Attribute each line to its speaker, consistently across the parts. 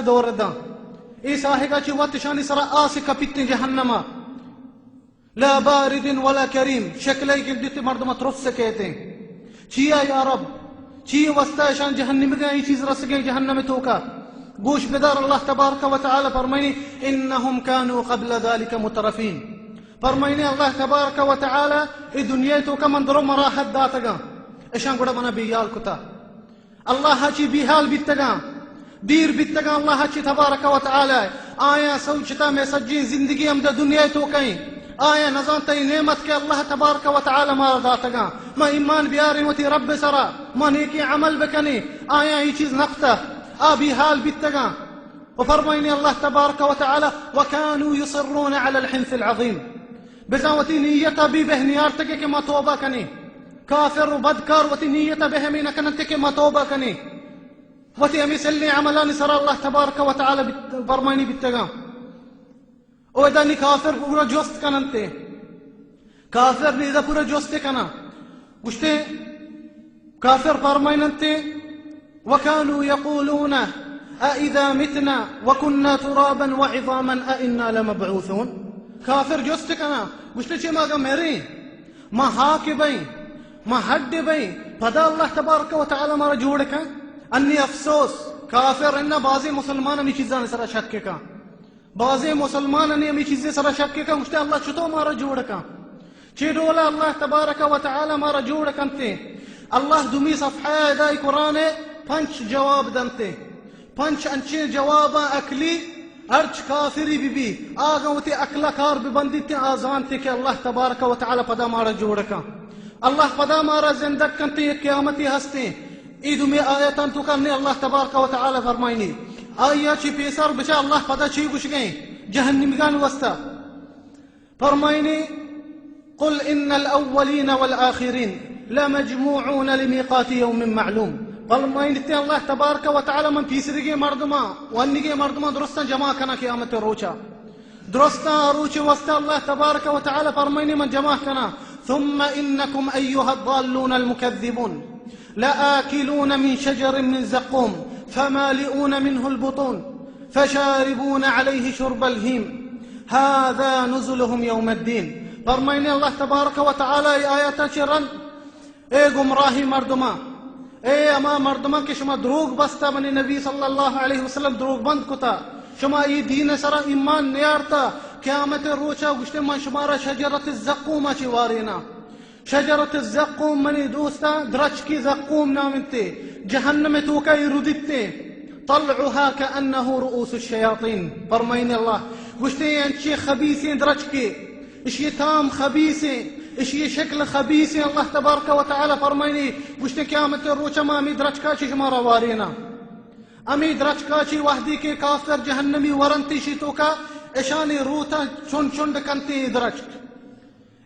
Speaker 1: دوردا إيسا هيك واتشاني سرا آسك بيتن جهنم لا بارد ولا كريم شكلي قلدت مرد مترس كيتين چيا يا رب چي وستاشان جهنم گاي چيز رسگي جهنم توكا گوش بدار الله تبارك وتعالى فرميني إنهم كانوا قبل ذلك مترفين فرميني الله تبارك وتعالى الدنيا توكا من درو مراحت داتگا اشان گوڑا منا بيال كتا الله هاچي بيحال بيتگا دير بيتگا الله هاچي تبارك وتعالى آيا سوچتا میں سجين زندگي ہم دا دنیا توكاين آية نظامتي نعمتك الله تبارك وتعالى ما رضاتك ما إيمان بياري وتي رب سرا ما نيكي عمل بكني آية هي چيز نقطة آبي حال بيتك وفرميني الله تبارك وتعالى وكانوا يصرون على الحنث العظيم بزاوتي نيتا بي بهنيارتك كما توبا كني كافر وبدكار وتي نيتا بهمينا كنتك ما توبا كني وتي أمي سلي عملاني سرا الله تبارك وتعالى فرميني بيتك وإذا كافر پورا جوست كننتے كافر نيدا پورا جوست كنا وشتے كافر فرميننتے وكانوا يقولون أإذا متنا وكنا ترابا وعظاما أإنا لمبعوثون كافر جوست كنا وشتے چه ماغا میرے ما حاك بين ما حد بين فدا الله تبارك وتعالى ما رجوڑك أني أفسوس كافر إن بعضي مسلمان می چیزان سرا شک کا بعض مسلمان نے ہمیں چیزیں سرا شک کا مجھتے اللہ چھتو مارا جوڑ کا چی دولا اللہ تبارک و تعالی مارا جوڑ کنتے اللہ دمی صفحہ دائی قرآن پنچ جواب دنتے پنچ انچے جوابا اکلی ارچ کافری بی آگا ہوتے اکلا کار ببندیتے آزانتے کہ اللہ تبارک و تعالی پدا مارا جوڑ کا اللہ پدا مارا زندگ کنتے قیامتی ہستے ایدو میں آیتان تو کرنے اللہ تبارک و تعالی فرمائنی آیا چی پیسر بچا اللہ پتا چی گوش گئیں جہنمگان وستا فرمائنی قل ان الاولین والآخرین لمجموعون لمیقات یوم معلوم فرمائنی تی اللہ تبارک و تعالی من پیسرگی مردما وانگی مردما درستا جمع کنا قیامت روچا درستا روچ وستا اللہ تبارک و تعالی فرمائنی من جمع کنا ثم انکم ایها الضالون المكذبون لآكلون من شجر من زقوم فمالئون منه البطون فشاربون عليه شرب الهيم هذا نزلهم يوم الدين فرميني الله تبارك وتعالى آيات شرن اے گمراہی مردما اے اما مردما کہ شما دروغ بستا بنی نبی صلی اللہ علیہ وسلم دروغ بند کتا شما ای دین سرا ایمان نیارتا قیامت روچا گشتے من شمارا شجرت الزقوم چی وارینا شجرت الزقوم منی دوستا درچ کی زقوم نامنتے جهنم توكا يردت طلعها كأنه رؤوس الشياطين فرمين الله وشتي انشي خبيثين درجكي اشي تام خبيثين اشي شكل خبيثين الله تبارك وتعالى فرميني وشتي كامت الروچا ما امي درجكاشي شمارا وارينا امي درجكاشي وحدي كي كافر جهنمي ورنتي شيتوكا اشاني روتا چون دكنتي درجك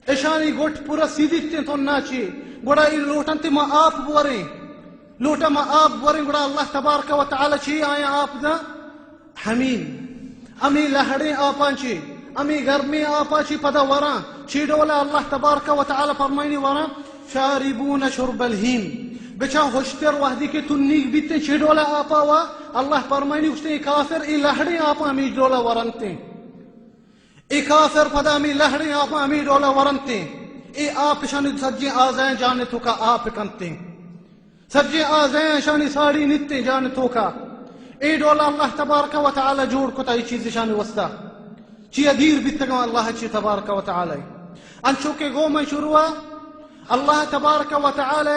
Speaker 1: اشاني گوٹ پورا سیدھتے تو ناچی گوڑا ای لوٹنتے ما آپ بوریں لوٹا ما آپ بوریں گوڑا اللہ تبارک و تعالی چی آیا آپ دا حمیم امی لہڑیں آپاں چی امی گرمی آپاں چی پدا وران چی دولا اللہ تبارک و تعالی فرمائنی وران شاربون شرب الہیم بچا ہوشتر وحدی کے تنیگ بیتے چی دولا آپا وا اللہ فرمائنی وشتے کافر ای لہڑیں آپاں امی دولا ورانتے ای کافر پدا امی لہڑیں آپاں امی دولا ورانتے ای آپ شانی سجی آزائیں جانے تو کا آپ کنتے سجی آزائیں شانی ساڑی نتے جانے تو کا ای دولا اللہ تبارک و تعالی جوڑ کتا ای چیز شانی وستا چی ادیر بیتگا اللہ چی تبارک و تعالی انچو کے گو میں شروع اللہ تبارک و تعالی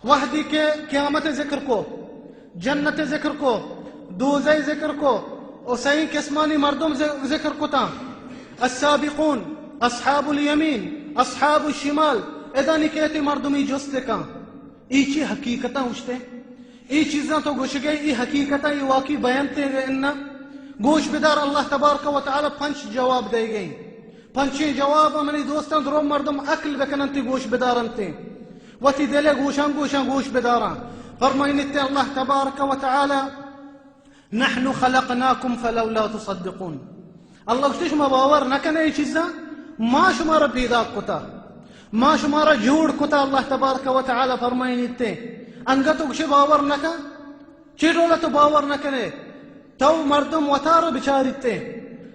Speaker 1: وحدی کے قیامت ذکر کو جنت ذکر کو دوزے ذکر کو اور صحیح قسمانی مردم ذکر کو تا السابقون اصحاب الیمین اصحاب الشمال اذا نکیتی مردمی جستے کا ای چی حقیقتا ہوشتے ای چیزاں تو گوش گئی ای حقیقتا ای واقعی بیانتے گئے انہا گوش بدار اللہ تبارک و تعالی پنچ جواب دے گئی پنچی جواب منی دوستان درو مردم اکل بکننتی گوش بدارنتے وتی دلے گوشان گوش بداران فرمائنیتے اللہ تبارک و تعالی نحن خلقناكم فلولا تصدقون اللہ گوشتے شما باور نکنے ای چیزاں ما شمارا پیدا کتا ما شمارا جوڑ کتا اللہ تبارک و تعالی فرمائنیتے انگا تو گوشے باور نکا چی رولا تو باور نکنے تو مردم وتارو بچارته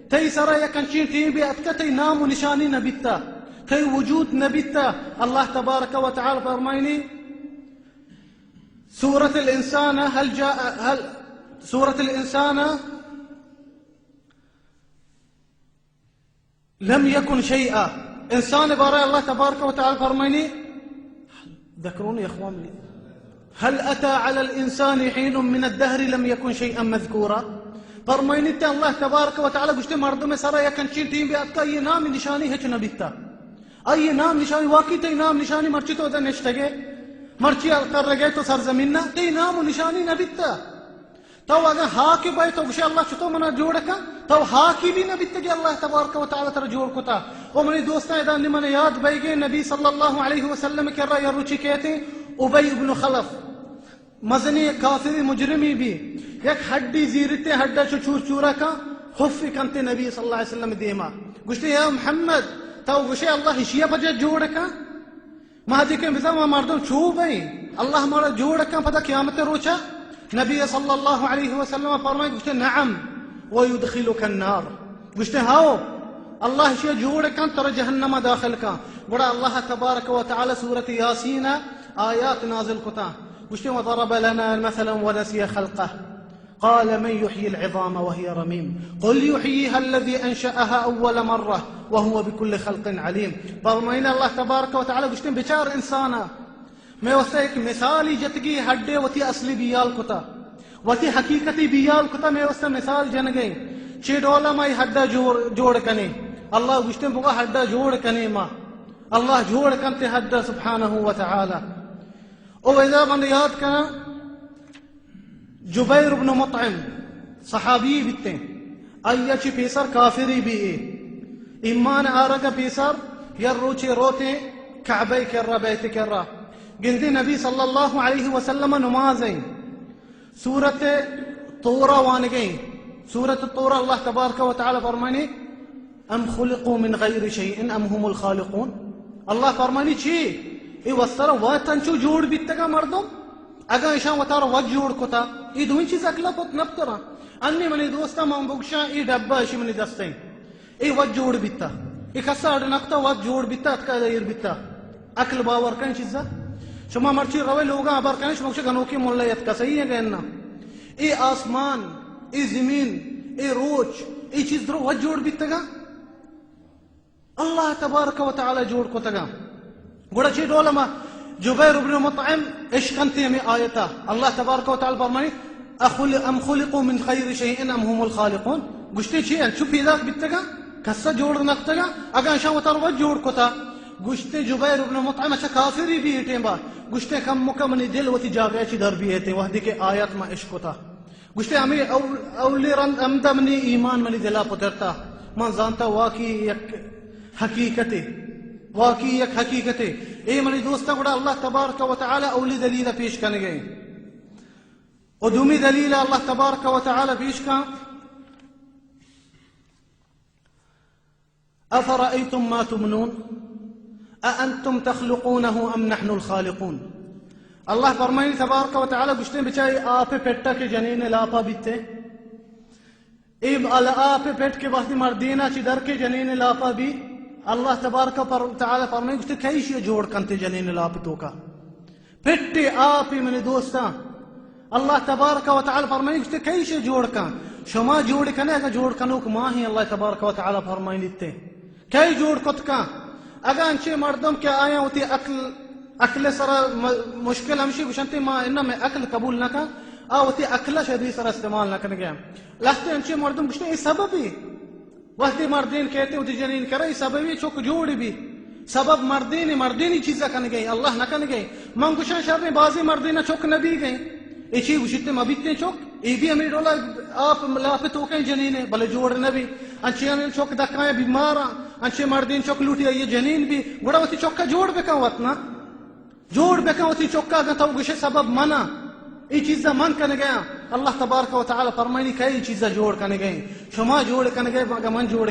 Speaker 1: تي سرا يكنشين تي بأتكتي نام نشاني نبيتا تي وجود نبيتا. الله تبارك وتعالى فرميني سورة الإنسان هل سورة الإنسان لم يكن شيئا. إنسان بارا الله تبارك وتعالى فرميني ذكروني يا إخوان هل أتى على الإنسان حين من الدهر لم يكن شيئا مذكورا. فرميني الله تبارك وتعالى قشت مردم سرا يكن شين تيم بأتك أي نام نشاني هيك نبيتا أي نام نشاني واقعي تي نام نشاني مرچي تو ده نشتگه مرچي القر رگه تو سرزمين تي نام نشاني نبيتا. تو اگر حاکی بائی تو گوشے اللہ چطور منا جوڑ کا تو حاکی بھی نبی تگی اللہ تبارک و تعالی تر جوڑ کتا. او منی دوستان ادان نمان یاد بائی گئے نبی صلی اللہ علیہ وسلم کر رہا یروچی کہتے ابی ابن خلف مزنی کافری مجرمی بھی یک ہڈی زیرتے ہڈا چور چورا کا خفی کنتے نبی صلی اللہ علیہ وسلم دیما گوشتے یا محمد تو گوشے اللہ ہشیا بجے جوڑ کا مہدی کے بزا مردم چو بھئی اللہ ہمارا جوڑ کا پتہ قیامت روچا. نبي صلى الله عليه وسلم فرمائے گوشتے نعم ويدخلك النار گوشتے هاو الله شيء جوڑ کن تر جہنم داخل کا. بڑا اللہ تبارک و تعالی سورة یاسین آیات نازل کتا گوشتے وضرب لنا مثلا ونسي خلقه قال من يحيي العظام وهي رميم قل يحييها الذي أنشأها أول مرة وهو بكل خلق عليم. فرمائنا الله تبارك وتعالى گوشتے بچار انسانا میں وسا ایک مثالی جتگی ہڈے وتی اصلی بیال کتا وتی حقیقتی بیال کتا میں وسا مثال جن گئی چی ڈولا مائی ہڈا جوڑ کنے اللہ گشتن بگا ہڈا جوڑ کنے ما اللہ جوڑ کنتے ہڈا سبحانہ وتعالی. او اذا من یاد کنا جبیر بن مطعم صحابی بیتے ایا چی پیسر کافری بھی ایمان آرگا پیسر یر روچے روتے کعبے کر رہا بیت کر رہا گندی نبی صلی اللہ علیہ وسلم نمازیں سورة طورة وانگیں سورة طورة اللہ تبارک و تعالی فرمانی ام خلقوا من غیر شيء ام هم الخالقون. اللہ فرمانی چی ای وستر واتنچو جوڑ بیتگا مردم اگا ایشان وطار وات جوڑ کتا ای دوین چیز اکلا پت نبترا انی منی دوستا من بگشا ای ڈبا اشی منی دستیں ای وات جوڑ بیتا ای کسا اڈنکتا وات جوڑ بیتا اتکا دیر بیتا اکل باور کن چیزا شما مرچی روے لوگاں ابر کنش مکش گنوکی ملیت کا صحیح ہے گئننا ای آسمان ای زمین ای روچ ای چیز درو وجہ جوڑ بیتگا اللہ تبارک و تعالی جوڑ کو تگا. گوڑا چی دولما جبیر بن مطعم اشکنتی ہمیں آیتا اللہ تبارک و تعالی فرمانی ام خلقوا من خیر شیء ام هم الخالقون. گشتی چی ان چو پیدا بیتگا کسا جوڑ نکتگا اگا شاہ وطار وجہ جوڑ کو تا گشتے جبیر ابن مطعم اچھا کافری بھی ہٹیں با گشتے کم مکمنی دل وتی جاگے چی در بھی ہتے وحدی کے آیات ما عشق تا گشتے ہمیں اولی رند امدہ منی ایمان منی دلا پترتا من زانتا واقعی یک حقیقتے واقعی یک حقیقتے. اے منی دوستا گوڑا اللہ تبارک و تعالی اولی دلیل پیش کرنے گئے اور دومی دلیل اللہ تبارک و تعالی پیش کا افرأيتم ما تمنون أأنتم تخلقونه أم نحن الخالقون. الله فرمائے تبارک و تعالی گشتے بچائی آپ پیٹا کے جنین لاپا بیتے ایم آپ پیٹ کے وقت مردینہ چی در کے جنین لاپا بھی اللہ تبارک و تعالی فرمائے گشتے کئیشی جوڑ کنتے جنین لاپتوں کا پیٹے آپ من دوستا اللہ تبارک و تعالی فرمائے گشتے کئیشی جوڑ کن شما جوڑ کنے اگر جوڑ کنوک ماہی اللہ تبارک و تعالی فرمائے لیتے کئی جوڑ کت کا اگر انچے مردم کیا آیا ہوتی اکل سرا مشکل ہمشی گشنتی ما انہ میں اکل قبول نہ کا آوتی اکل شدید سرا استعمال نہ کرنے گیا لہتے انچے مردم گشتے یہ سبب ہی وقتی مردین کہتے ہوتی جنین کرے یہ سبب ہی چوک جوڑ بھی سبب مردینی چیزا کرنے گئی اللہ نہ کرنے گئی من گشن شر بازی مردینہ چوک نبی گئی یہ چیز گشتے مبیتے چوک یہ بھی ہمیں ڈولا آپ لاپے تو کہیں جنین ہے بلے جوڑ نبی انچے چوک دکائیں بیمارا انچے مردین چوک لوٹی یہ جنین بھی گوڑا وتی چوک کا جوڑ بکا وطنا جوڑ بکا وتی چوک کا گتا گشے سبب منا یہ چیزا من کرنے گیا اللہ تبارک و تعالی فرمائنی کہ یہ چیزا جوڑ کرنے گئے شما جوڑ کرنے گئے من جوڑ